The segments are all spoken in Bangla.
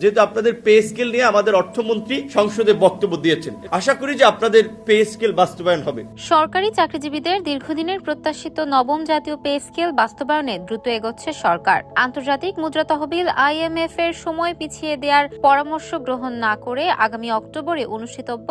যেহেতু আপনাদের পে স্কেল নিয়ে আমাদের অর্থমন্ত্রী সংসদে বক্তব্য দিয়েছেন, আশা করি যে আপনাদের পে স্কেল বাস্তবায়ন হবে। সরকারি চাকরিজীবীদের দীর্ঘদিনের প্রত্যাশিত নবম জাতীয় পে স্কেল বাস্তবায়নে দ্রুত এগোচ্ছে সরকার। আন্তর্জাতিক মুদ্রা তহবিল IMF এর সময় পিছিয়ে দেওয়ার পরামর্শ গ্রহণ না করে আগামী অক্টোবরে অনুষ্ঠিতব্য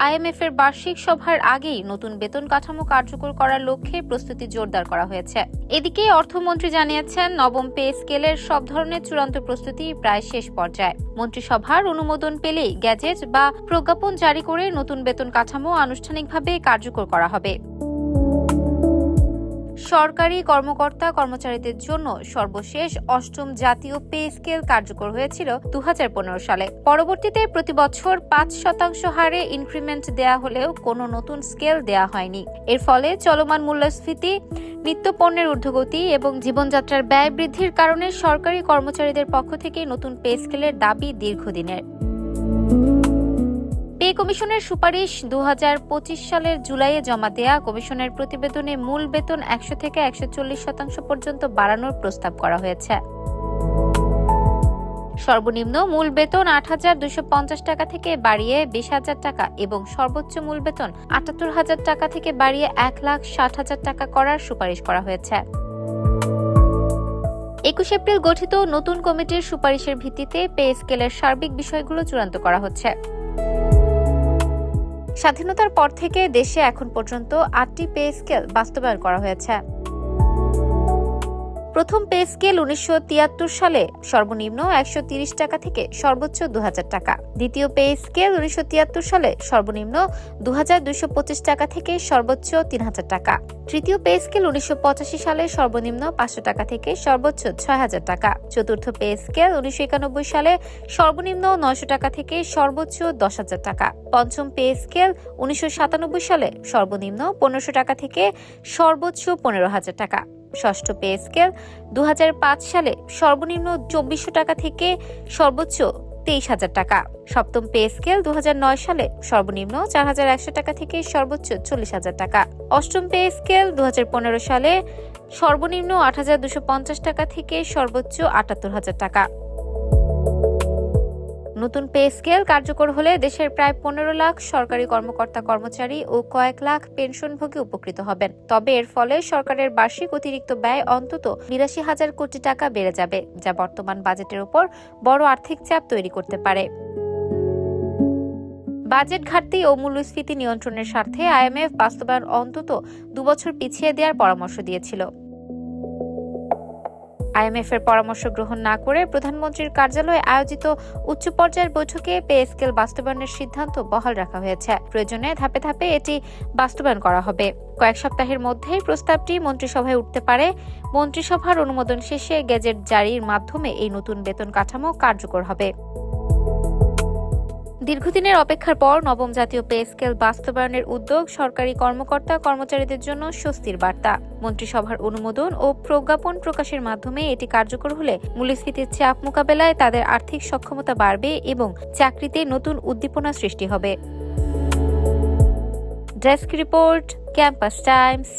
IMF এর বার্ষিক সভার আগেই নতুন বেতন কাঠামো কার্যকর করার লক্ষ্যে প্রস্তুতি জোরদার করা হয়েছে। এদিকে অর্থমন্ত্রী জানিয়েছেন, নবম পে স্কেলের সব ধরনের চূড়ান্ত প্রস্তুতি প্রায় শেষ পর্যায়ে। মন্ত্রিসভার অনুমোদন পেলেই গ্যাজেট বা প্রজ্ঞাপন জারি করে নতুন বেতন কাঠামো আনুষ্ঠানিকভাবে কার্যকর করা হবে। সরকারি কর্মকর্তা কর্মচারীদের জন্য সর্বশেষ অষ্টম জাতীয় পে স্কেল কার্যকর হয়েছিল 2015 সালে। পরবর্তীতে প্রতি বছর 5% হারে ইনক্রিমেন্ট দেয়া হলেও কোনো নতুন স্কেল দেয়া হয়নি। এর ফলে চলমান মূল্যস্ফীতি, নিত্যপণ্যের ঊর্ধ্বগতি এবং জীবনযাত্রার ব্যয় বৃদ্ধির কারণে সরকারি কর্মচারীদের পক্ষ থেকে নতুন পে স্কেলের দাবি দীর্ঘদিনের। পে কমিশনের সুপারিশ 2025 সালের জুলাইয়ে জমা দেয়া কমিশনের প্রতিবেদনে মূল বেতন 100 থেকে 140% পর্যন্ত বাড়ানোর প্রস্তাব করা হয়েছে। সর্বনিম্ন মূল বেতন 8,250 টাকা থেকে বাড়িয়ে 20,000 টাকা এবং সর্বোচ্চ মূল বেতন 78,000 টাকা থেকে বাড়িয়ে 1,60,000 টাকা করার সুপারিশ করা হয়েছে। 21 এপ্রিল গঠিত নতুন কমিটির সুপারিশের ভিত্তিতে পে স্কেলের সার্বিক বিষয়গুলো চূড়ান্ত করা হচ্ছে। স্বাধীনতার পর থেকে দেশে এখন পর্যন্ত 8টি পে স্কেল বাস্তবায়ন করা হয়েছে। প্রথম পে স্কেল 1973 সালে সর্বনিম্ন 130 টাকা থেকে সর্বোচ্চ 2000 টাকা। দ্বিতীয় পে স্কেল 1973 সালে সর্বনিম্ন 2225 টাকা থেকে সর্বোচ্চ 3000 টাকা। তৃতীয় পে স্কেল 1985 সালে সর্বনিম্ন 500 টাকা থেকে সর্বোচ্চ 6000 টাকা। চতুর্থ পে স্কেল 1991 সালে সর্বনিম্ন 900 টাকা থেকে সর্বোচ্চ 10,000 টাকা। পঞ্চম পে স্কেল 1997 সালে সর্বনিম্ন 1500 টাকা থেকে সর্বোচ্চ 15,000 টাকা। ষষ্ঠ পে স্কেল 2005 সালে সর্বনিম্ন 2400 টাকা থেকে সর্বোচ্চ 23,000 টাকা। সপ্তম পে স্কেল 2009 সালে সর্বনিম্ন 4,100 টাকা থেকে সর্বোচ্চ 40,000 টাকা। অষ্টম পে স্কেল 2015 সালে সর্বনিম্ন 8,250 টাকা থেকে সর্বোচ্চ 78,000 টাকা। নতুন পে স্কেল কার্যকর হলে দেশের প্রায় 15 লাখ সরকারি কর্মকর্তা কর্মচারী ও কয়েক লাখ পেনশনভোগী উপকৃত হবেন। তবে এর ফলে সরকারের বার্ষিক অতিরিক্ত ব্যয় অন্তত 82,000 কোটি টাকা বেড়ে যাবে, যা বর্তমান বাজেটের উপর বড় আর্থিক চাপ তৈরি করতে পারে। বাজেট ঘাটতি ও মূল্যস্ফীতি নিয়ন্ত্রণের স্বার্থে IMF বাস্তবায়ন অন্তত 2 বছর পিছিয়ে দেওয়ার পরামর্শ দিয়েছিল। IMF এর পরামর্শ গ্রহণ না করে প্রধানমন্ত্রীর কার্যালয়ে আয়োজিত উচ্চ পর্যায়ের বৈঠকে পে স্কেল বাস্তবায়নের সিদ্ধান্ত বহাল রাখা হয়েছে। প্রয়োজনে ধাপে ধাপে এটি বাস্তবায়ন করা হবে। কয়েক সপ্তাহের মধ্যেই প্রস্তাবটি মন্ত্রিসভায় উঠতে পারে। মন্ত্রিসভার অনুমোদন শেষে গেজেট জারির মাধ্যমে এই নতুন বেতন কাঠামো কার্যকর হবে। দীর্ঘদিনের অপেক্ষার পর নবম জাতীয় পে স্কেল বাস্তবায়নের উদ্যোগ সরকারি কর্মকর্তা কর্মচারীদের জন্য স্বস্তির বার্তা। মন্ত্রিসভার অনুমোদন ও প্রজ্ঞাপন প্রকাশের মাধ্যমে এটি কার্যকর হলে মূল্যস্ফীতির চাপ মোকাবেলায় তাদের আর্থিক সক্ষমতা বাড়বে এবং চাকরিতে নতুন উদ্দীপনা সৃষ্টি হবে। Desk report, campus Times.